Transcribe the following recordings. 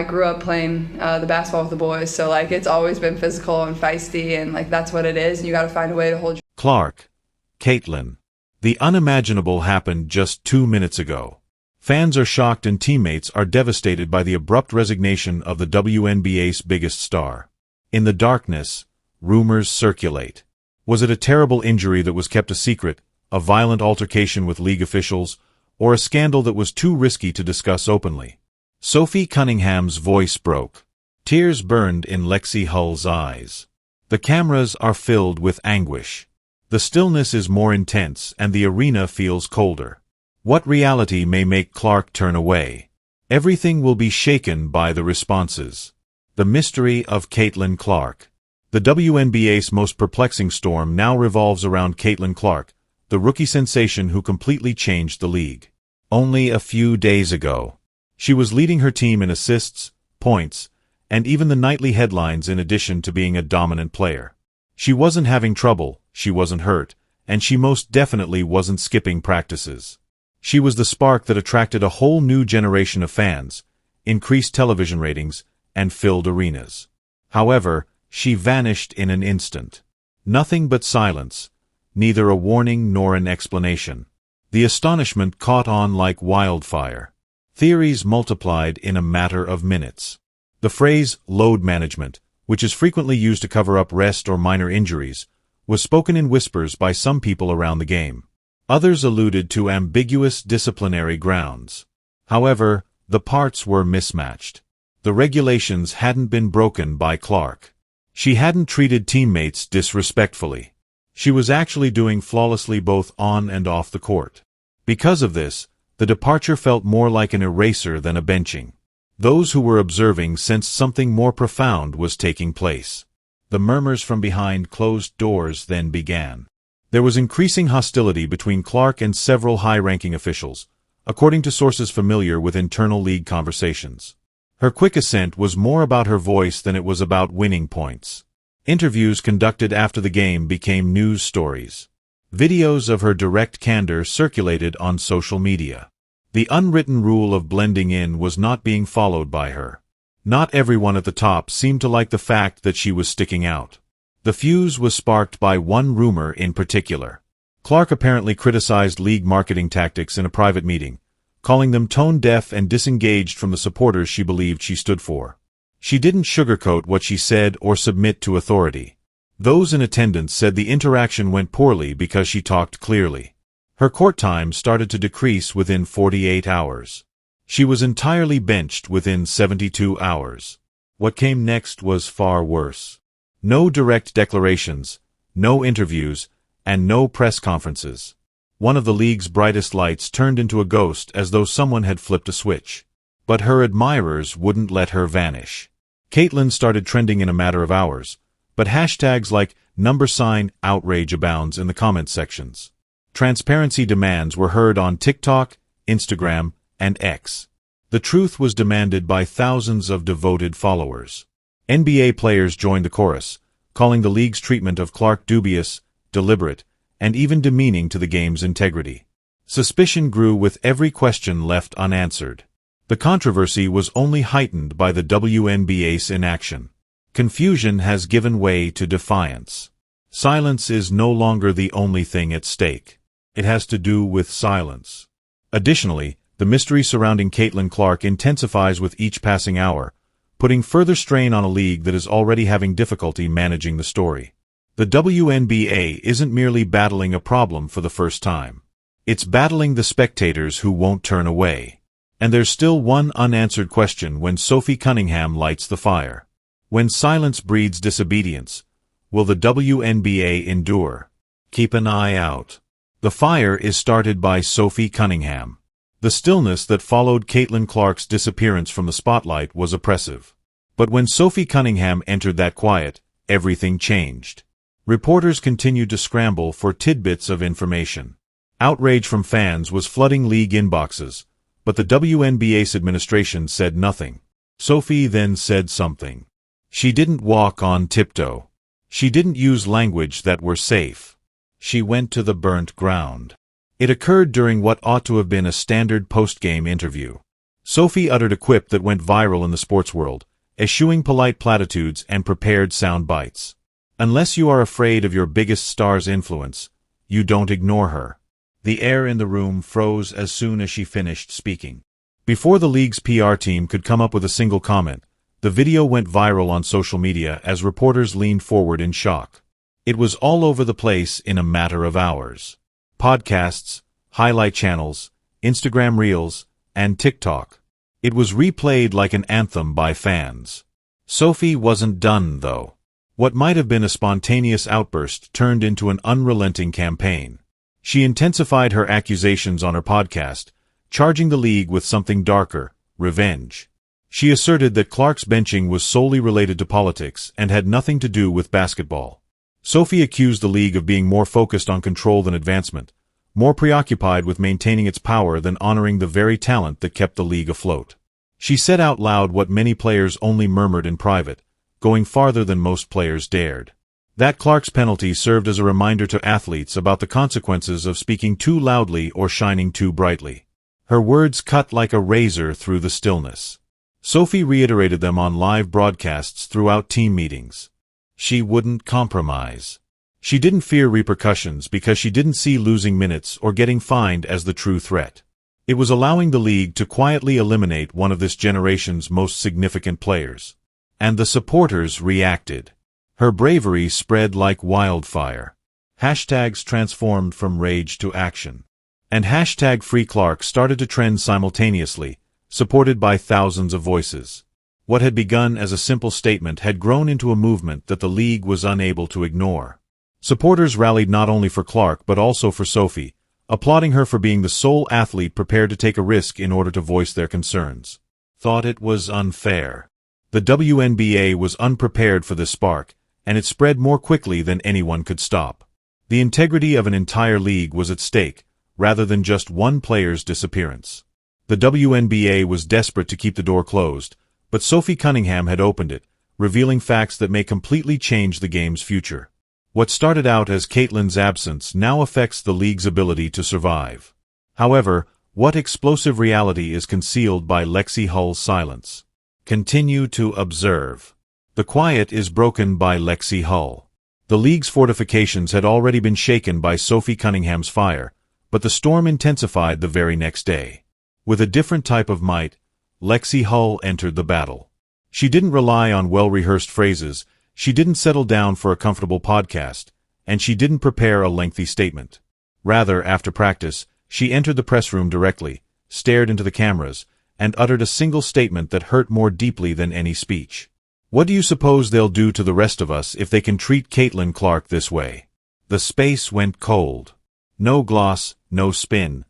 I grew up playing the basketball with the boys, so like it's always been physical and feisty, and like that's what it is, and you got to find a way to hold your... Clark. Caitlin. The unimaginable happened just 2 minutes ago. Fans are shocked and teammates are devastated by the abrupt resignation of the WNBA's biggest star. In the darkness, rumors circulate. Was it a terrible injury that was kept a secret, a violent altercation with league officials, or a scandal that was too risky to discuss openly? Sophie Cunningham's voice broke. Tears burned in Lexie Hull's eyes. The cameras are filled with anguish. The stillness is more intense and the arena feels colder. What reality may make Clark turn away? Everything will be shaken by the responses. The mystery of Caitlin Clark. The WNBA's most perplexing storm now revolves around Caitlin Clark, the rookie sensation who completely changed the league. Only a few days ago, she was leading her team in assists, points, and even the nightly headlines in addition to being a dominant player. She wasn't having trouble, she wasn't hurt, and she most definitely wasn't skipping practices. She was the spark that attracted a whole new generation of fans, increased television ratings, and filled arenas. However, she vanished in an instant. Nothing but silence, neither a warning nor an explanation. The astonishment caught on like wildfire. Theories multiplied in a matter of minutes. The phrase load management, which is frequently used to cover up rest or minor injuries, was spoken in whispers by some people around the game. Others alluded to ambiguous disciplinary grounds. However, the parts were mismatched. The regulations hadn't been broken by Clark. She hadn't treated teammates disrespectfully. She was actually doing flawlessly both on and off the court. Because of this, the departure felt more like an eraser than a benching. Those who were observing sensed something more profound was taking place. The murmurs from behind closed doors then began. There was increasing hostility between Clark and several high-ranking officials, according to sources familiar with internal league conversations. Her quick ascent was more about her voice than it was about winning points. Interviews conducted after the game became news stories. Videos of her direct candor circulated on social media. The unwritten rule of blending in was not being followed by her. Not everyone at the top seemed to like the fact that she was sticking out. The fuse was sparked by one rumor in particular. Clark apparently criticized league marketing tactics in a private meeting, calling them tone-deaf and disengaged from the supporters she believed she stood for. She didn't sugarcoat what she said or submit to authority. Those in attendance said the interaction went poorly because she talked clearly. Her court time started to decrease within 48 hours. She was entirely benched within 72 hours. What came next was far worse. No direct declarations, no interviews, and no press conferences. One of the league's brightest lights turned into a ghost as though someone had flipped a switch. But her admirers wouldn't let her vanish. Caitlin started trending in a matter of hours, but hashtags like #outrage abounds in the comment sections. Transparency demands were heard on TikTok, Instagram, and X. The truth was demanded by thousands of devoted followers. NBA players joined the chorus, calling the league's treatment of Clark dubious, deliberate, and even demeaning to the game's integrity. Suspicion grew with every question left unanswered. The controversy was only heightened by the WNBA's inaction. Confusion has given way to defiance. Silence is no longer the only thing at stake. It has to do with silence. Additionally, the mystery surrounding Caitlin Clark intensifies with each passing hour, putting further strain on a league that is already having difficulty managing the story. The WNBA isn't merely battling a problem for the first time. It's battling the spectators who won't turn away. And there's still one unanswered question when Sophie Cunningham lights the fire. When silence breeds disobedience, will the WNBA endure? Keep an eye out. The fire is started by Sophie Cunningham. The stillness that followed Caitlin Clark's disappearance from the spotlight was oppressive. But when Sophie Cunningham entered that quiet, everything changed. Reporters continued to scramble for tidbits of information. Outrage from fans was flooding league inboxes, but the WNBA's administration said nothing. Sophie then said something. She didn't walk on tiptoe. She didn't use language that were safe. She went to the burnt ground. It occurred during what ought to have been a standard post-game interview. Sophie uttered a quip that went viral in the sports world, eschewing polite platitudes and prepared sound bites. Unless you are afraid of your biggest star's influence, you don't ignore her. The air in the room froze as soon as she finished speaking. Before the league's PR team could come up with a single comment, the video went viral on social media as reporters leaned forward in shock. It was all over the place in a matter of hours. Podcasts, highlight channels, Instagram Reels, and TikTok. It was replayed like an anthem by fans. Sophie wasn't done, though. What might have been a spontaneous outburst turned into an unrelenting campaign. She intensified her accusations on her podcast, charging the league with something darker, revenge. She asserted that Clark's benching was solely related to politics and had nothing to do with basketball. Sophie accused the league of being more focused on control than advancement, more preoccupied with maintaining its power than honoring the very talent that kept the league afloat. She said out loud what many players only murmured in private, going farther than most players dared. That Clark's penalty served as a reminder to athletes about the consequences of speaking too loudly or shining too brightly. Her words cut like a razor through the stillness. Sophie reiterated them on live broadcasts throughout team meetings. She wouldn't compromise. She didn't fear repercussions because she didn't see losing minutes or getting fined as the true threat. It was allowing the league to quietly eliminate one of this generation's most significant players. And the supporters reacted. Her bravery spread like wildfire. Hashtags transformed from rage to action. And hashtag Free Clark started to trend simultaneously, supported by thousands of voices. What had begun as a simple statement had grown into a movement that the league was unable to ignore. Supporters rallied not only for Clark but also for Sophie, applauding her for being the sole athlete prepared to take a risk in order to voice their concerns. Thought it was unfair. The WNBA was unprepared for this spark, and it spread more quickly than anyone could stop. The integrity of an entire league was at stake, rather than just one player's disappearance. The WNBA was desperate to keep the door closed, but Sophie Cunningham had opened it, revealing facts that may completely change the game's future. What started out as Caitlin's absence now affects the league's ability to survive. However, what explosive reality is concealed by Lexie Hull's silence? Continue to observe. The quiet is broken by Lexie Hull. The league's fortifications had already been shaken by Sophie Cunningham's fire, but the storm intensified the very next day. With a different type of might, Lexie Hull entered the battle. She didn't rely on well-rehearsed phrases, she didn't settle down for a comfortable podcast, and she didn't prepare a lengthy statement. Rather, after practice, she entered the press room directly, stared into the cameras, and uttered a single statement that hurt more deeply than any speech. What do you suppose they'll do to the rest of us if they can treat Caitlin Clark this way? The space went cold. No gloss, no spin.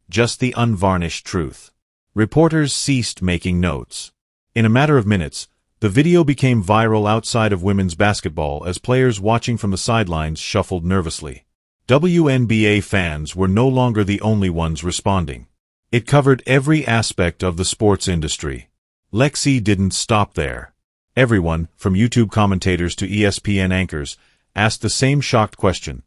Just the unvarnished truth. Reporters ceased making notes. In a matter of minutes, the video became viral outside of women's basketball as players watching from the sidelines shuffled nervously. WNBA fans were no longer the only ones responding. It covered every aspect of the sports industry. Lexie didn't stop there. Everyone, from YouTube commentators to ESPN anchors, asked the same shocked question.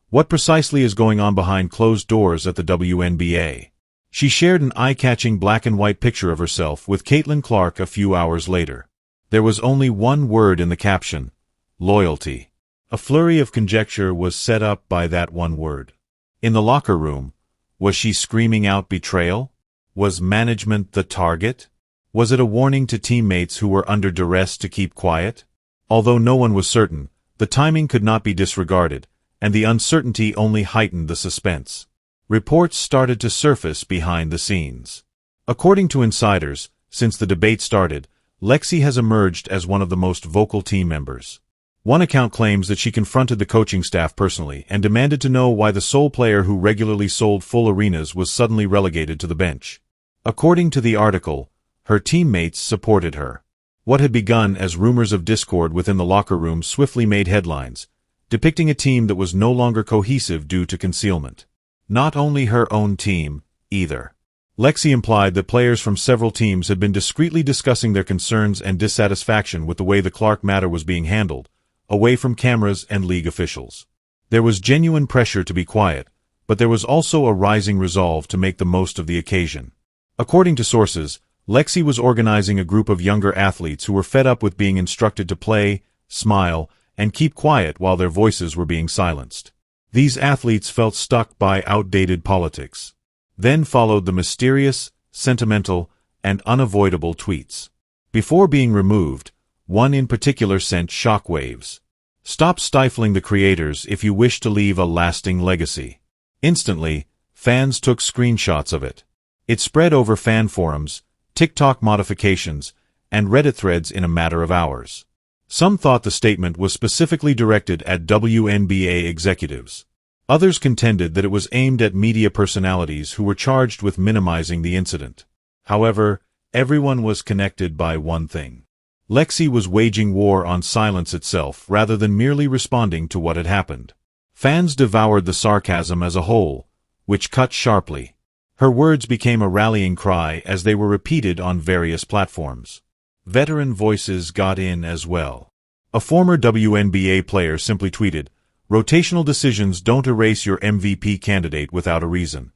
What precisely is going on behind closed doors at the WNBA? She shared an eye-catching black and white picture of herself with Caitlin Clark a few hours later. There was only one word in the caption: loyalty. A flurry of conjecture was set up by that one word. In the locker room, was she screaming out betrayal? Was management the target? Was it a warning to teammates who were under duress to keep quiet? Although no one was certain, the timing could not be disregarded, and the uncertainty only heightened the suspense. Reports started to surface behind the scenes. According to insiders, since the debate started, Lexie has emerged as one of the most vocal team members. One account claims that she confronted the coaching staff personally and demanded to know why the sole player who regularly sold full arenas was suddenly relegated to the bench. According to the article, her teammates supported her. What had begun as rumors of discord within the locker room swiftly made headlines, depicting a team that was no longer cohesive due to concealment. Not only her own team, either. Lexie implied that players from several teams had been discreetly discussing their concerns and dissatisfaction with the way the Clark matter was being handled, away from cameras and league officials. There was genuine pressure to be quiet, but there was also a rising resolve to make the most of the occasion. According to sources, Lexie was organizing a group of younger athletes who were fed up with being instructed to play, smile, and keep quiet while their voices were being silenced. These athletes felt stuck by outdated politics. Then followed the mysterious, sentimental, and unavoidable tweets. Before being removed, one in particular sent shockwaves. "Stop stifling the creators if you wish to leave a lasting legacy." Instantly, fans took screenshots of it. It spread over fan forums, TikTok modifications, and Reddit threads in a matter of hours. Some thought the statement was specifically directed at WNBA executives. Others contended that it was aimed at media personalities who were charged with minimizing the incident. However, everyone was connected by one thing. Lexie was waging war on silence itself rather than merely responding to what had happened. Fans devoured the sarcasm as a whole, which cut sharply. Her words became a rallying cry as they were repeated on various platforms. Veteran voices got in as well. A former WNBA player simply tweeted, "Rotational decisions don't erase your MVP candidate without a reason.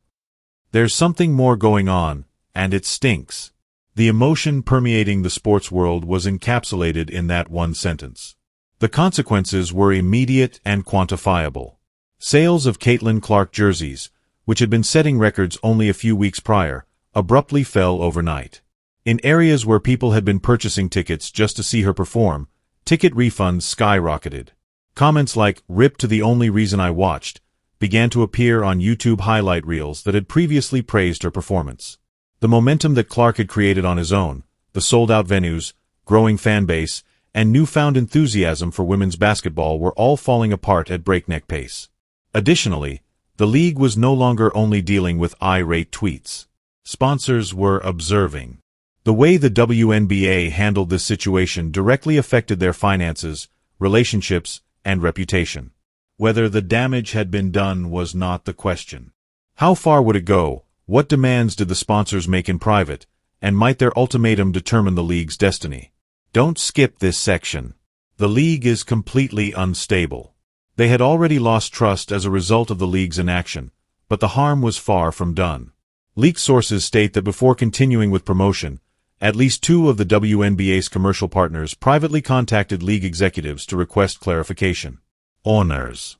There's something more going on, and it stinks." The emotion permeating the sports world was encapsulated in that one sentence. The consequences were immediate and quantifiable. Sales of Caitlin Clark jerseys, which had been setting records only a few weeks prior, abruptly fell overnight. In areas where people had been purchasing tickets just to see her perform, ticket refunds skyrocketed. Comments like, "Rip to the only reason I watched," began to appear on YouTube highlight reels that had previously praised her performance. The momentum that Clark had created on his own, the sold-out venues, growing fan base, and newfound enthusiasm for women's basketball were all falling apart at breakneck pace. Additionally, the league was no longer only dealing with irate tweets. Sponsors were observing. The way the WNBA handled this situation directly affected their finances, relationships, and reputation. Whether the damage had been done was not the question. How far would it go? What demands did the sponsors make in private, and might their ultimatum determine the league's destiny? Don't skip this section. The league is completely unstable. They had already lost trust as a result of the league's inaction, but the harm was far from done. Leaked sources state that before continuing with promotion, at least 2 of the WNBA's commercial partners privately contacted league executives to request clarification. Owners.